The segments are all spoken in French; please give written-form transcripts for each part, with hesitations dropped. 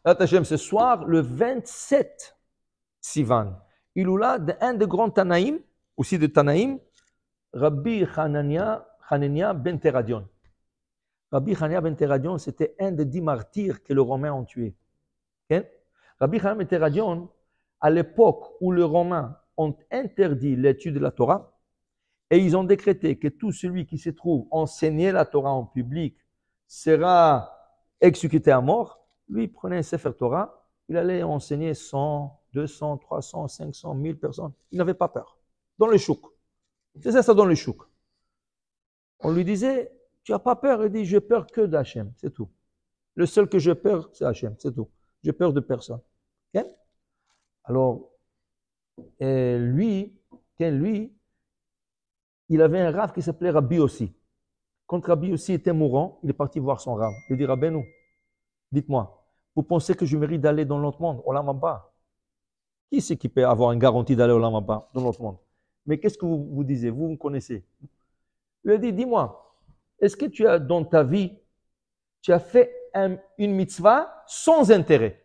Hashem, ce soir, le 27 Sivan, il y a un des grands Tanaïm, aussi de Tanaïm, Rabbi Hanania ben Teradion. Rabbi Hanania ben Teradion, c'était un des 10 martyrs que les Romains ont tués. Okay? Rabbi Hanania ben Teradion, à l'époque où les Romains ont interdit l'étude de la Torah, et ils ont décrété que tout celui qui se trouve enseigner la Torah en public sera exécuté à mort, lui il prenait un Sefer Torah, il allait enseigner 100, 200, 300, 500, 1000 personnes. Il n'avait pas peur. Dans le chouk. C'est ça dans le chouk. On lui disait, tu n'as pas peur? Il dit, j'ai peur que d'Hachem, c'est tout. Le seul que j'ai peur, c'est Hachem, c'est tout. J'ai peur de personne. Okay? Alors, lui, il avait un rave qui s'appelait Rabbi Yossi. Quand Rabbi Yossi était mourant, il est parti voir son rave. Il dit, Rabbeinu, dites-moi, vous pensez que je mérite d'aller dans l'autre monde, au Lamaba? Qui c'est qui peut avoir une garantie d'aller au Lamaba, dans l'autre monde? Mais qu'est-ce que vous disiez? Vous me connaissez. Il a dit, dis-moi, est-ce que tu as, dans ta vie, tu as fait une mitzvah sans intérêt?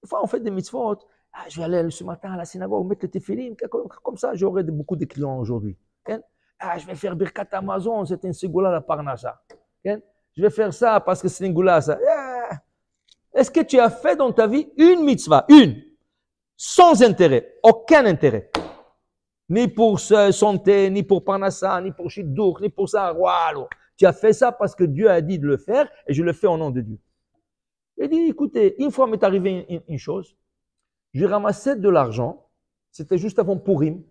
Des fois, on fait des mitzvahs. Ah, je vais aller ce matin à la synagogue, mettre le tefillin, comme ça, j'aurai beaucoup de clients aujourd'hui. Ah, je vais faire Birkat Amazon, c'est un ségoula la parnassa. Je vais faire ça parce que c'est un goula ça. Est-ce que tu as fait dans ta vie une mitzvah, sans intérêt, aucun intérêt? Ni pour santé, ni pour parnassa, ni pour shidduch, ni pour ça. Wow. Tu as fait ça parce que Dieu a dit de le faire et je le fais au nom de Dieu. Il dit, écoutez, une fois m'est arrivé une chose, j'ai ramassé de l'argent, c'était juste avant Purim,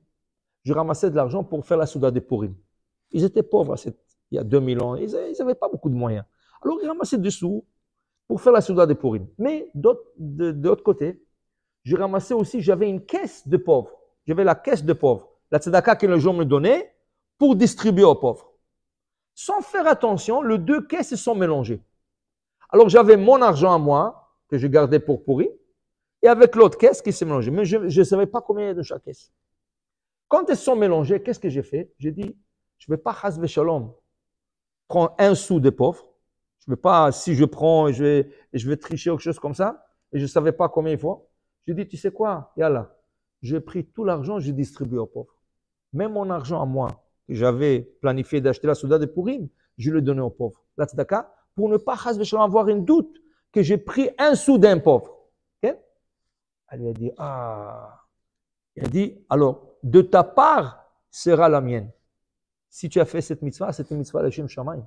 je ramassais de l'argent pour faire la souda de Purim. Ils étaient pauvres il y a 2000 ans, ils n'avaient pas beaucoup de moyens. Alors ils ramassaient des sous pour faire la souda de Purim. Mais de l'autre côté, je ramassais aussi, j'avais une caisse de pauvres. J'avais la caisse de pauvres, la tzedaka que les gens me donnaient pour distribuer aux pauvres. Sans faire attention, les deux caisses se sont mélangées. Alors j'avais mon argent à moi, que je gardais pour Purim, et avec l'autre caisse qui s'est mélangée. Mais je ne savais pas combien il y a de chaque caisse. Quand elles sont mélangées, qu'est-ce que j'ai fait? J'ai dit, je ne vais pas, chas v'shalom, prendre un sou des pauvres. Je ne vais pas, si je prends et je vais tricher ou quelque chose comme ça, et je ne savais pas combien il faut. J'ai dit, tu sais quoi? Yallah, j'ai pris tout l'argent, j'ai distribué aux pauvres. Même mon argent à moi, que j'avais planifié d'acheter la souda de Purim, je l'ai donné aux pauvres. La tzedaka, pour ne pas, chas v'shalom, avoir une doute que j'ai pris un sou d'un pauvre. Okay? Elle lui a dit, il a dit, alors, de ta part sera la mienne. Si tu as fait cette mitzvah, c'est une mitzvah Hashem Shamayim.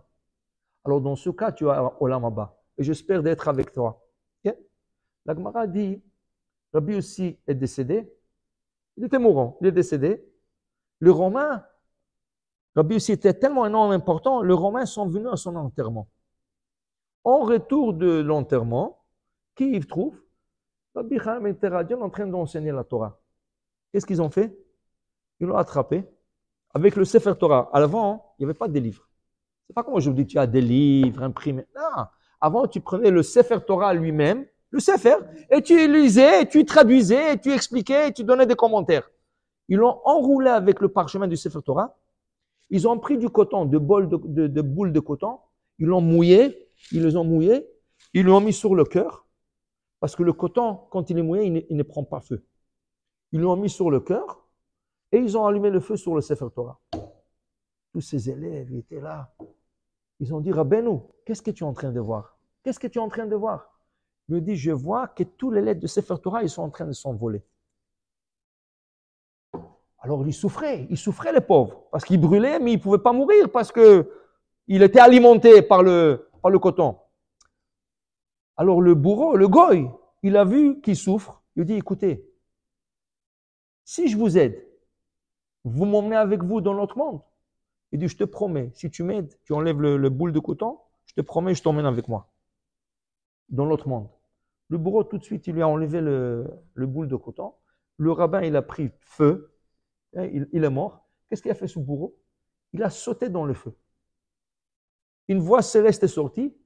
Alors, dans ce cas, tu as Olam Haba. Et j'espère d'être avec toi. Okay? La Gemara dit, Rabbi aussi est décédé. Il était mourant, il est décédé. Les Romains, Rabbi aussi était tellement un homme important, les Romains sont venus à son enterrement. En retour de l'enterrement, qui il trouve? Rabbi Hanania ben Teradion en train d'enseigner la Torah. Qu'est-ce qu'ils ont fait? Ils l'ont attrapé avec le Sefer Torah. Avant, il n'y avait pas de livres. C'est pas comme aujourd'hui, tu as des livres imprimés. Non. Avant, tu prenais le Sefer Torah lui-même, le Sefer, et tu lisais, et tu traduisais, et tu expliquais, et tu donnais des commentaires. Ils l'ont enroulé avec le parchemin du Sefer Torah. Ils ont pris du coton, de boules de coton. Ils l'ont mouillé, ils les ont mouillés, ils l'ont mis sur le cœur. Parce que le coton, quand il est mouillé, il ne prend pas feu. Ils l'ont mis sur le cœur et ils ont allumé le feu sur le Sefer Torah. Tous ces élèves ils étaient là. Ils ont dit, Rabbeinu, qu'est-ce que tu es en train de voir? Qu'est-ce que tu es en train de voir? Il me dit, je vois que tous les lettres de Sefer Torah, ils sont en train de s'envoler. Alors ils souffraient les pauvres, parce qu'ils brûlaient, mais ils ne pouvaient pas mourir, parce qu'il était alimenté par le coton. Alors le bourreau, le goy, il a vu qu'il souffre. Il dit, écoutez, si je vous aide, vous m'emmenez avec vous dans l'autre monde. Il dit, je te promets, si tu m'aides, tu enlèves le boule de coton, je te promets, je t'emmène avec moi dans l'autre monde. Le bourreau, tout de suite, il lui a enlevé le boule de coton. Le rabbin, il a pris feu. Il est mort. Qu'est-ce qu'il a fait ce bourreau? Il a sauté dans le feu. Une voix céleste est sortie.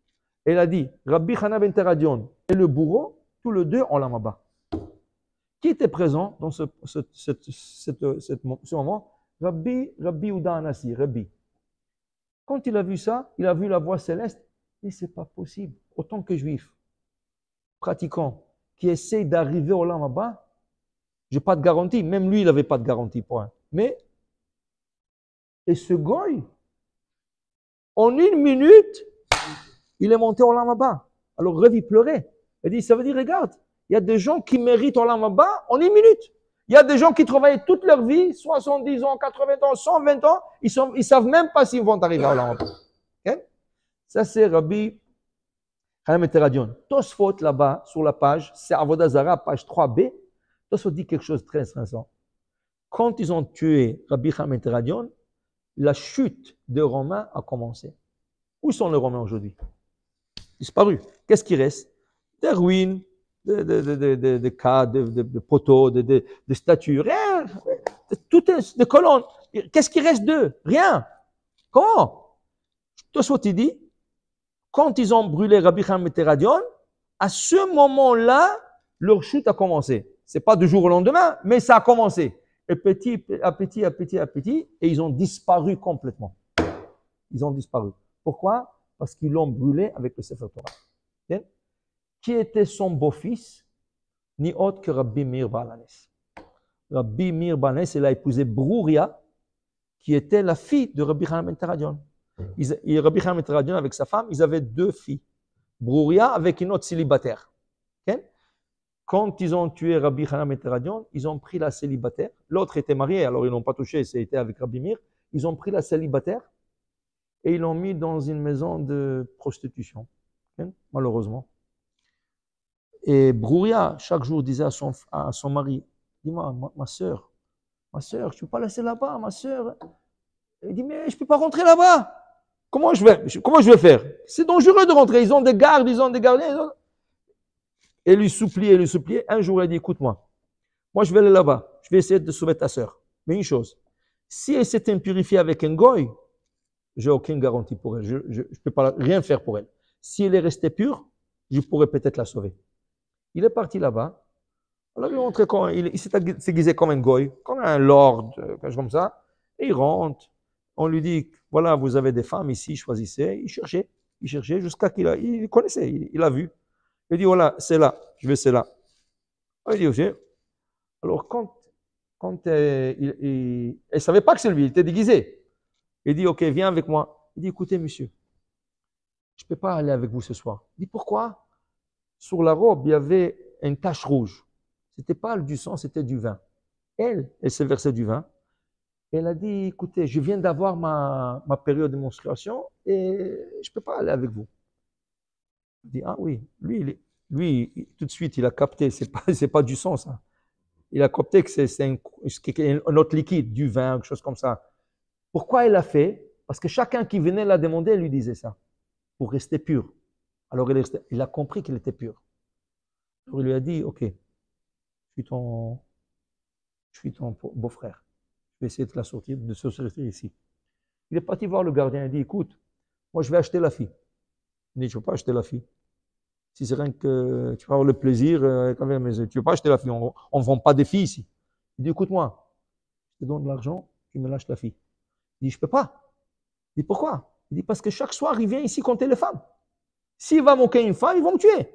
Et elle a dit, Rabbi Hanania ben Teradion et le bourreau, tous les deux en Lamaba. Qui était présent dans ce moment? Rabbi Uda Anassi, Rabbi. Quand il a vu ça, il a vu la voix céleste, il dit, c'est pas possible, autant que juif. pratiquant qui essaye d'arriver au Olam Haba, je n'ai pas de garantie. Même lui, il n'avait pas de garantie, point. Mais, et ce goy, en 1 minute, il est monté au Olam Haba. Alors, Rev, il pleurait. Il dit, ça veut dire, regarde, il y a des gens qui méritent au Olam Haba en 1 minute. Il y a des gens qui travaillent toute leur vie, 70 ans, 80 ans, 120 ans, ils savent même pas s'ils vont arriver au Olam Haba. Okay? Ça, c'est Rabbi Chaim Teradion. Tosfot, là-bas, sur la page, c'est Avodah Zara, page 3b. Tosfot dit quelque chose de très intéressant. Quand ils ont tué Rabbi Chaim Teradion, la chute des Romains a commencé. Où sont les Romains aujourd'hui? Disparus. Qu'est-ce qui reste? Des ruines, des cas, de poteaux, de statues, rien. Tout est des colonnes. Qu'est-ce qui reste d'eux? Rien. Comment? Tosfot dit, quand ils ont brûlé Rabbi Chaim Teradion, à ce moment-là, leur chute a commencé. C'est pas du jour au lendemain, mais ça a commencé. Et petit à petit, et ils ont disparu complètement. Ils ont disparu. Pourquoi? Parce qu'ils l'ont brûlé avec le Sefer Torah. Okay? Qui était son beau-fils? Ni autre que Rabbi Meir Baal Haness. Rabbi Meir Baal Haness, il a épousé Brouria, qui était la fille de Rabbi Chaim Teradion. Rabbi Chaim Teradion, avec sa femme, ils avaient 2 filles. Brouria avec une autre célibataire. Okay? Quand ils ont tué Rabbi Chaim Teradion, ils ont pris la célibataire. L'autre était mariée, alors ils n'ont pas touché, c'était avec Rabbi Meir. Ils ont pris la célibataire et ils l'ont mis dans une maison de prostitution, okay? Malheureusement. Et Brouria, chaque jour, disait à son mari, dis-moi, ma soeur, je ne peux pas laisser là-bas, ma soeur. Il dit, mais je ne peux pas rentrer là-bas. Comment je vais faire? C'est dangereux de rentrer. Ils ont des gardes, ils ont des gardiens. Et lui supplier. Un jour, il a dit, écoute-moi, moi je vais aller là-bas. Je vais essayer de sauver ta soeur. Mais une chose, si elle s'est impurifiée avec un goy, j'ai aucune garantie pour elle. Je ne peux pas rien faire pour elle. Si elle est restée pure, je pourrais peut-être la sauver. Il est parti là-bas. On l'a vu montrer comment il s'est déguisé comme un goy, comme un lord, quelque chose comme ça. Et il rentre. On lui dit, voilà, vous avez des femmes ici, choisissez. Il cherchait jusqu'à il connaissait, il a vu. Il dit, voilà, c'est là, je vais celle-là. Il dit, ok. Alors, quand il ne savait pas que c'est lui, il était déguisé. Il dit, ok, viens avec moi. Il dit, écoutez, monsieur, je ne peux pas aller avec vous ce soir. Il dit, pourquoi? Sur la robe, il y avait une tache rouge. Ce n'était pas du sang, c'était du vin. Elle s'est versée du vin. Elle a dit, écoutez, je viens d'avoir ma période de menstruation et je ne peux pas aller avec vous. Il dit, ah oui, lui, tout de suite, il a capté, c'est pas du sang, ça. Il a capté que c'est un autre liquide, du vin, quelque chose comme ça. Pourquoi il l'a fait? Parce que chacun qui venait la demander, elle lui disait ça, pour rester pur. Alors il a compris qu'il était pur. Alors il lui a dit, ok, je suis ton beau-frère. Je vais essayer de la sortir, de se sortir ici. Il est parti voir le gardien, il dit, écoute, moi je vais acheter la fille. Il dit, je ne veux pas acheter la fille. Si c'est rien que tu vas avoir le plaisir, tu ne veux pas acheter la fille, on ne vend pas des filles ici. Il dit, écoute-moi, je te donne de l'argent, tu me lâches la fille. Il dit, je ne peux pas. Il dit, pourquoi? Il dit, parce que chaque soir, il vient ici compter les femmes. S'il va manquer une femme, ils vont me tuer.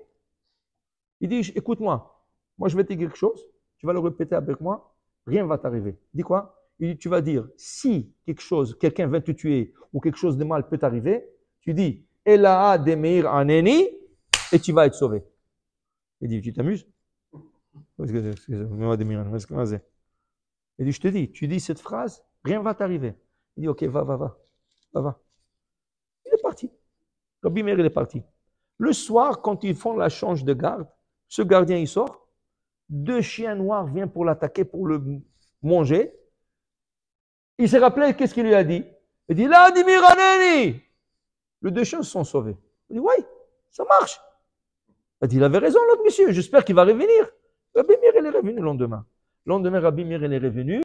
Il dit, écoute-moi, moi je vais te dire quelque chose, tu vas le répéter avec moi, rien ne va t'arriver. Il dit quoi? Il dit, tu vas dire, si quelqu'un vient te tuer ou quelque chose de mal peut t'arriver, tu dis, Elaha Demeir Aneni, et tu vas être sauvé. Il dit, tu t'amuses? Il dit, je te dis, tu dis cette phrase, rien ne va t'arriver. Il dit, ok, va. Il est parti. Rabbi Meir, il est parti. Le soir, quand ils font la change de garde, ce gardien, il sort, 2 chiens noirs viennent pour l'attaquer, pour le manger. Il s'est rappelé, qu'est-ce qu'il lui a dit? Il dit, là, Dimir Aneni. Les 2 chiens se sont sauvés. Il dit, oui, ça marche. Il a dit, il avait raison, l'autre monsieur, j'espère qu'il va revenir. Rabbi Meir, il est revenu le lendemain. Le lendemain, Rabbi Meir, il est revenu,